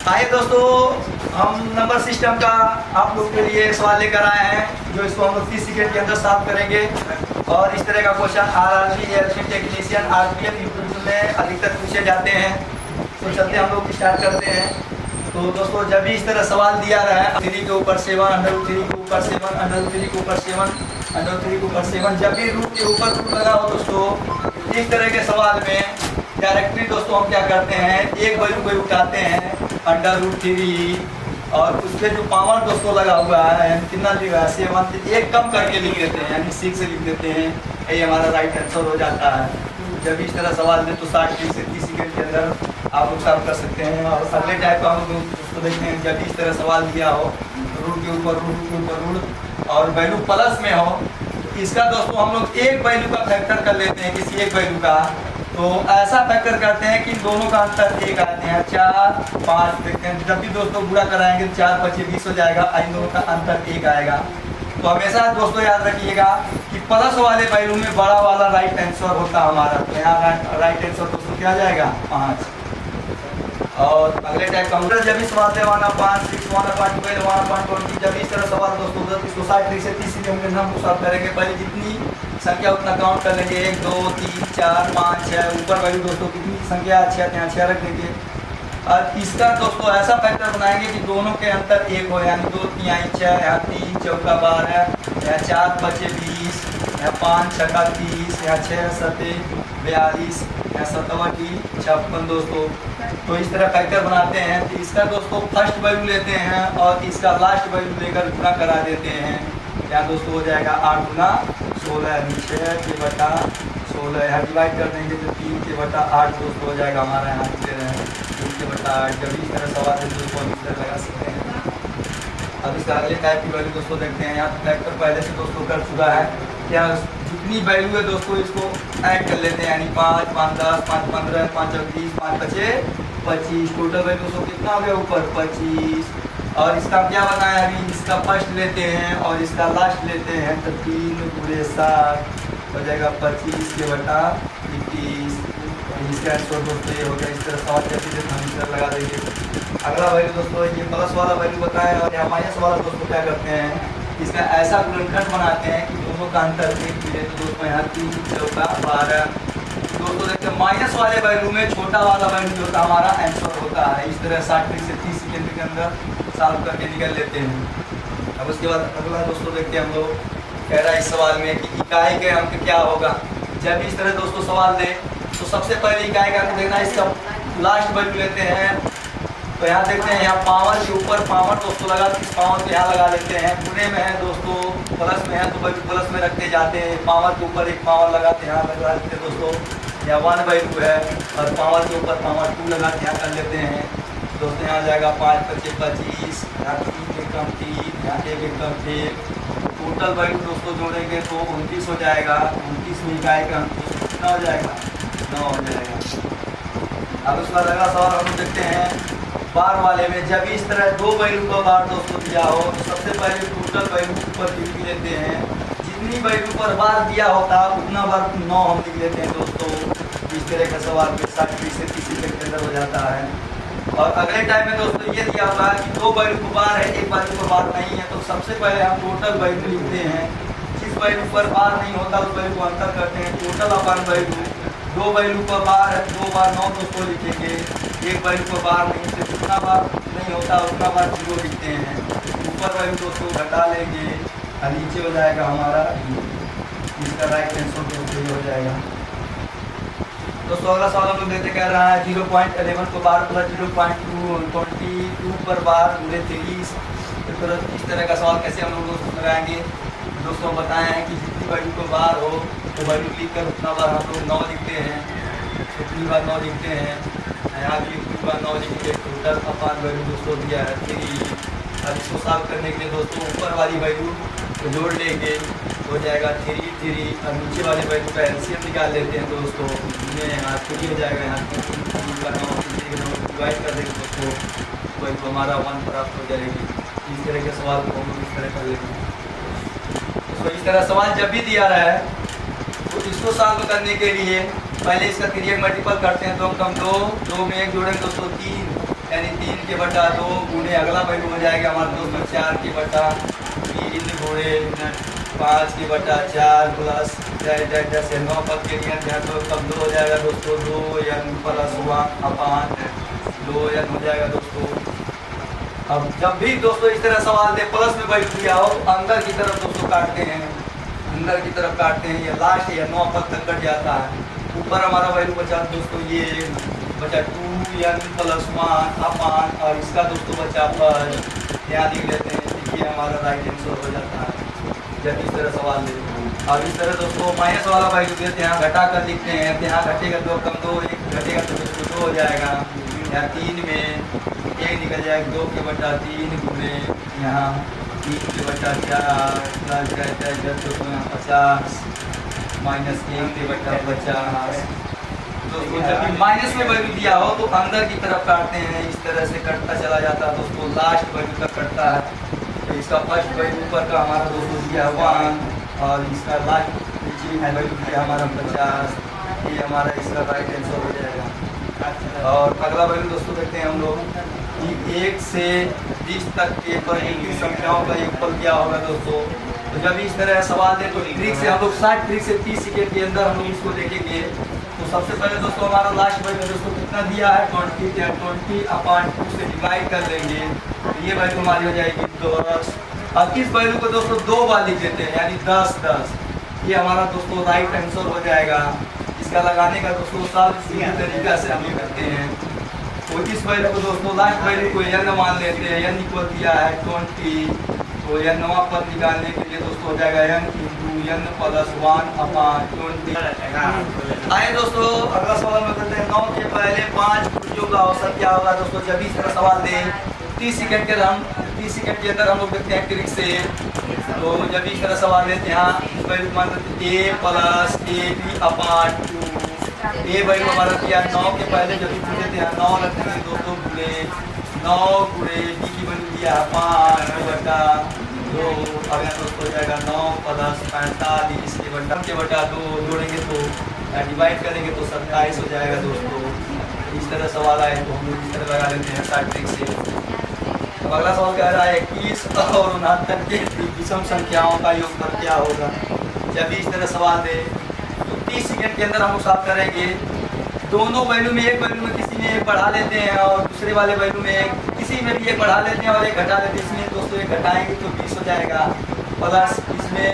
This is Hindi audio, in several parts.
आइए दोस्तों, हम नंबर सिस्टम का आप लोग के लिए सवाल लेकर आए हैं जो इसको हम लोग 30 सेकेंड के अंदर सॉल्व करेंगे। और इस तरह का question RRB, LP technician, RPF UP में अधिकतर पूछे जाते हैं। तो चलते हम लोग स्टार्ट करते हैं। तो दोस्तों, जब भी इस तरह सवाल दिया रहा है 3 के ऊपर 7, √3 के ऊपर 7, √3 के ऊपर 7, √3 के ऊपर 7, जब भी रूट के ऊपर रूट लगा हो दोस्तों, इस तरह के सवाल में डायरेक्टली दोस्तों हम क्या करते हैं, एक वैल्यू को उठाते हैं √3 और उसके जो पावर दोस्तों लगा हुआ है यानी कितना लिखा है 7, एक कम करके लिख देते हैं यानी 6 से लिख देते हैं। यही हमारा राइट आंसर हो जाता है। जब इस तरह सवाल दे तो 60 से 30 सेकेंड के अंदर आप लोग सॉल्व कर सकते हैं। और अगले टाइप का हम लोग उसको देखते हैं, जब इस तरह सवाल दिया हो रूट के ऊपर रूट और वैल्यू प्लस में हो, तो इसका दोस्तों हम लोग एक वैल्यू का फैक्टर कर लेते हैं किसी एक वैल्यू का। तो ऐसा फैक्टर करते हैं कि दोनों का अंतर 1 आते हैं। 4, 5 देखते हैं, जब भी दोस्तों बुरा कराएंगे 4, 5, 20 हो जाएगा, इन दोनों का अंतर 1 आएगा। तो हमेशा दोस्तों याद रखिएगा कि प्लस वाले वैल्यू में बड़ा वाला राइट आंसर होता है हमारा। तो यहाँ राइट आंसर दोस्तों क्या जाएगा 5। और अगले टाइप का जब भी सवाल है 1/5, 6, 1/12, 1/20, जब इस तरह सवाल दोस्तों इसको 60 से 30 सेकंड में हम सॉल्व करेंगे। पहले जितनी संख्या उतना काउंट कर लेंगे, 1, 2, 3, 4, 5, 6, ऊपर वैल्यू दोस्तों कितनी संख्या 6 यहाँ 6 रख देंगे। और इसका दोस्तों ऐसा फैक्टर बनाएंगे कि दोनों के अंतर 1 हो, यानी 2, 3, 6, यहाँ 3, 4, 12, यहाँ 4, 5, 20, यहाँ 5, 6, 30, यहाँ 6, 7, 42, यहाँ 7, 56 दोस्तों। तो इस तरह फैक्टर बनाते हैं। तो इसका दोस्तों फर्स्ट वैल्यू लेते हैं और इसका लास्ट वैल्यू लेकर गुना करा देते हैं। यहाँ दोस्तों हो जाएगा 8 गुना 16, 6 के बटा 16, यहाँ डिवाइड कर देंगे तो 3 के बटा 8 दोस्तों हो जाएगा हमारा। यहाँ लिख रहे हैं 3 के बटा 8। जब इस तरह सवाल है दोस्तों हम इस तरह लगा सकते हैं। अब इसका अगले टाइप की वैल्यू दोस्तों देखते हैं। यहाँ फैक्टर पहले से दोस्तों कर चुका है। यहाँ जितनी वैल्यू है दोस्तों इसको ऐड कर लेते हैं, यानी 5, 5, 10, 5, 15, 5, 20, 5, 5, 25। टोटल वैल्यू दोस्तों कितना हो गया ऊपर 25। और इसका क्या बताया अभी, इसका फर्स्ट लेते हैं और इसका लास्ट लेते हैं तो 3 पूरे 7 हो जाएगा 25 के बटा 21। इसका आंसर दोस्तों ये हो गया। इस तरह सवाल जैसे हम इस तरह लगा देंगे। अगला वैल्यू दोस्तों ये प्लस वाला वैल्यू बताएं और यहाँ माइनस वाला दोस्तों क्या करते हैं, इसका ऐसा गुणनखंड बनाते हैं कि दोनों का अंतर 1 मिले। तो दोस्तों यहाँ 3, 4, 12 दोस्तों देखते हैं माइनस वाले वैल्यू में छोटा वाला वैल्यू जो होता है हमारा आंसर होता है। इस तरह 60 से 30 सेकेंड के अंदर सॉल्व करके निकल लेते हैं। अब उसके बाद अगला दोस्तों देखते हैं हम लोग कह रहा है इस सवाल में कि इकाई के अंक क्या होगा। जब इस तरह दोस्तों सवाल दे तो सबसे पहले इकाई का अंक देखना, इसका लास्ट वैल्यू लेते हैं। तो यहाँ देखते हैं, यहाँ पावर के ऊपर पावर दोस्तों लगा, इस पावर को यहाँ लगा लेते हैं। गुणे में है दोस्तों, प्लस में है तो वैल्यू प्लस में रखते जाते हैं। पावर के ऊपर एक पावर लगाते हैं, यहाँ लगा लेते हैं दोस्तों। यहाँ 1 वैल्यू है और पावर के ऊपर पावर 2 लगा के यहाँ कर लेते हैं दोस्तों। यहाँ जाएगा 5, 25, 25, यहाँ 3 एकम 3, यहाँ 1 एकम 1। टोटल वैल्यू दोस्तों जोड़ेंगे तो 29 हो जाएगा। 29 में इकाई का अंक कितना हो जाएगा 9 हो जाएगा। अब उसका अगला सवाल हम देखते हैं बार वाले में। जब इस तरह 2 वैल्यू का बार दोस्तों दिया हो तो सबसे पहले टोटल वैल्यू ऊपर लिख लेते हैं। जितनी वैल्यू पर बार दिया होता है उतना बार 9 हम लिख लेते हैं दोस्तों। इस तरह का सवाल में 60 से 30 सेकंड के अंदर हो जाता है। और अगले टाइम में दोस्तों ये दिया हुआ है कि 2 वैल्यू को बार है, 1 वैल्यू पर बार नहीं है। तो सबसे पहले हम टोटल वैल्यू लिखते हैं। जिस वैल्यू पर बार नहीं होता उस वैल्यू को अंतर करते हैं। टोटल अपन वैल्यू 2 वैल्यू पर बार है, 2 बार 9 दोस्तों लिखेंगे। 1 वैल्यू पर बार नहीं है, जितना बार नहीं होता उतना बार 0 लिखते हैं। ऊपर वैल्यू दोस्तों घटा लेंगे और नीचे हो जाएगा हमारा। इसका राइट आंसर दोस्तों हो जाएगा। दोस्तों अगला सवाल हम लोग देखते कह रहा है 0.11 को बार प्लस 0.22 पर बार गुणे 30। इस तरह का सवाल कैसे हम लोग दोस्तों लगाएंगे दोस्तों बताए हैं कि जितनी वैल्यू को बार हो तो वैल्यू लिख कर उतना बार हम लोग 9 लिखते हैं। कितनी बार 9 लिखते हैं, यहाँ भी उतनी बार 9 लिखेंगे। टोटल अपन वैल्यू दोस्तों दिया है 3। अब इसको सॉल्व करने के लिए दोस्तों ऊपर वाली वैल्यू को जोड़ लेंगे, हो जाएगा 3, 3 और नीचे वाले वैल्यू का एलसीएम निकाल लेते हैं दोस्तों। यहाँ 3 हो जाएगा, यहाँ 3 का 9 डिवाइड कर देंगे दोस्तों, वैल्यू हमारा 1 प्राप्त हो जाएगी। इस तरह के सवाल को हम इस तरह कर लेंगे। तो इस तरह सवाल जब भी दिया रहा है तो इसको सॉल्व करने के लिए पहले इसका 3 मल्टीपल करते हैं तो हम 2 में 1 जोड़ेंगे दोस्तों 3 यानी 3/2 गुणे अगला वैल्यू हो जाएगा हमारे दोस्तों 4/3 गुणे 5/4 प्लस 9 पद के लिए ध्यान दो, तब 2 हो जाएगा दोस्तों 2n प्लस 1 अपान 2n हो जाएगा दोस्तों। अब जब भी दोस्तों इस तरह सवाल दे प्लस में वैल्यू दिया हो तो अंदर की तरफ दोस्तों काटते हैं, अंदर की तरफ काटते हैं, ये लास्ट या 9 पद तक कट जाता है। ऊपर हमारा वैल्यू बचा दोस्तों ये बचा 2n प्लस 1 अपान और इसका दोस्तों बचा पर यहाँ लिख लेते हैं, देखिए हमारा राइट आंसर हो जाता है जब इस तरह सवाल ले। अब इस तरह दोस्तों माइनस वाला वैल्यू देते हैं, घटा कर लिखते हैं, यहाँ घटेगा 2 कम 2 1 घटेगा तो दोस्तों 2 हो जाएगा, यहाँ 3 में 1 निकल जाएगा 2/3 गुणे यहाँ 3/4 प्लस 50 माइनस 1/50। दोस्तों जब भी माइनस में वैल्यू दिया हो तो अंदर की तरफ काटते हैं, इस तरह से कटता चला जाता है दोस्तों, लास्ट वैल्यू तक कटता है। तो इसका फर्स्ट वैल्यू ऊपर का हमारा दोस्तों दिया 1 और इसका लास्ट वैल्यू दिया हमारा 50, ये हमारा इसका राइट आंसर हो जाएगा। और अगला वैल्यू दोस्तों देखते हैं हम लोग कि 1 से 20 तक के पर की संख्याओं का योगफल क्या होगा दोस्तों। तो जब इस तरह सवाल दें तो ट्रिक से हम लोग 60 ट्रिक से 30 सेकेंड के अंदर हम लोग इसको देखेंगे। तो सबसे पहले दोस्तों हमारा लास्ट वैल्यू दोस्तों कितना दिया है 20, 20/2 से डिवाइड कर लेंगे तो ये वैल्यू हमारी हो जाएगी 10। अब इस वैल्यू को दोस्तों 2 बार लिख देते हैं यानी 10 10, ये हमारा दोस्तों राइट आंसर हो जाएगा। इसका लगाने का दोस्तों सब सीधे तरीका से हम ये करते हैं। तो इस वैल्यू को दोस्तों लास्ट वैल्यू को n मान लेते हैं, n इक्वल दिया है 20, तो n नवा पद निकालने के लिए दोस्तों हो जाएगा n × n प्लस 1 अपान 20। आइए दोस्तों अगला सवाल में करते हैं 9 के पहले 5 त्रुटियों का औसत क्या होगा दोस्तों। जब इस तरह सवाल दें 30 सेकंड के अंदर हम लोग देखते हैं ट्रिक से। तो जब इस तरह सवाल देते हैं वैल्यू मान लेते हैं a plus ab upon 2, A value हमारा दिया 9 के पहले जब भी देते हैं 9 रखते हैं दोस्तों गुणे 9 गुणे b की वैल्यू दिया 5/2, अब यहाँ दोस्तों हो जाएगा 9 प्लस 45 के बटा 2 जोड़ेंगे तो डिवाइड करेंगे तो 27 हो जाएगा दोस्तों। इस तरह सवाल आए तो हम लोग इस तरह लगा लेते हैं 60 ट्रिक से। अब अगला सवाल कह रहा है 21 और 69 के विषम संख्याओं का योगफल क्या होगा। जब इस तरह सवाल दे तो 30 सेकंड के अंदर हम लोग साफ करेंगे। दोनों वैल्यू में एक वैल्यू में किसी में एक बढ़ा लेते हैं और दूसरे वाले वैल्यू में किसी में भी एक बढ़ा लेते हैं और एक घटा लेते हैं। इसमें दोस्तों एक घटाएंगे तो 20 हो जाएगा, प्लस इसमें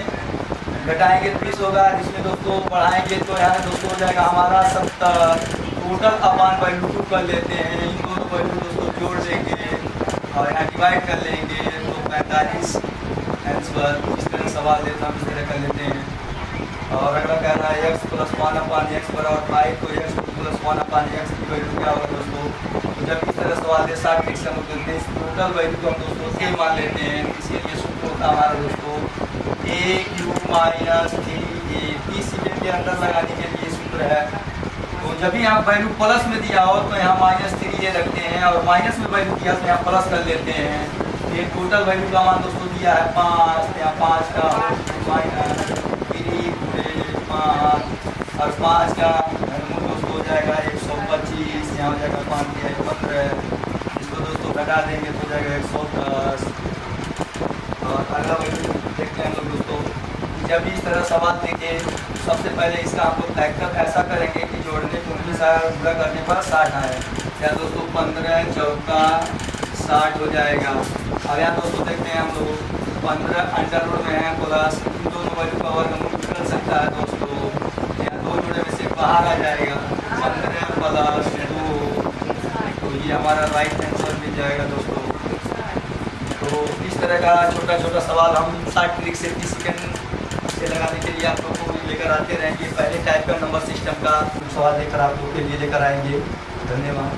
घटाएंगे तो 20 होगा, जिसमें दोस्तों बढ़ाएंगे तो यहाँ दोस्तों हो जाएगा हमारा 70। टोटल अपान वैल्यू 2 कर लेते हैं, इन दोनों वैल्यू दोस्तों जोड़ देंगे और यहाँ डिवाइड कर लेंगे तो 45 आंसर। इस तरह सवाल देता हम इस तरह कर लेते हैं। और अगला कह रहा है x प्लस 1 अपान x बराबर 5, तो x प्लस 1 अपान x की वैल्यू क्या होगा दोस्तों। तो जब इस तरह सवाल दे 60 ट्रिक से हम लोग देखते हैं टोटल वैल्यू को हम दोस्तों a मान लेते हैं। इसके लिए सूत्र होता है हमारा दोस्तों a³ माइनस 3a, 30 सेकंड के अंदर लगाने के लिए सूत्र है। तो जब भी यहाँ वैल्यू प्लस में दिया हो तो यहाँ -3a रखते हैं और माइनस में वैल्यू दिया तो यहाँ प्लस कर लेते हैं। ये टोटल वैल्यू का मान दोस्तों दिया है 5, यहाँ 5 का माइनस 5 और 5 का दोस्तों हो जाएगा 125, यहाँ हो जाएगा 5 दिया 15, इसको दोस्तों घटा देंगे तो हो जाएगा 110। और अगला वैल्यू देखते हैं हम लोग दोस्तों। जब इस तरह सवाल देंगे सबसे पहले इसका हम लोग फैक्टर ऐसा करेंगे कि जोड़ने को पूरा करने पर 60 आए। या दोस्तों 15 चौका 60 हो जाएगा। अब यहाँ दोस्तों देखते हैं हम लोग 15 अंडर रूट में है प्लस दोनों वैल्यू का वर्गमूल निकल सकता है दोस्तों, यहाँ 2 जोड़े में से बाहर आ जाएगा 15 प्लस 2, तो ये हमारा राइट आंसर मिल जाएगा दोस्तों। तो इस तरह का छोटा छोटा सवाल हम 60 ट्रिक से 30 सेकंड से लगाने के लिए आप लोग को लेकर आते रहेंगे। पहले टाइप का नंबर सिस्टम का सवाल लेकर आप लोग के लिए लेकर आएंगे। धन्यवाद।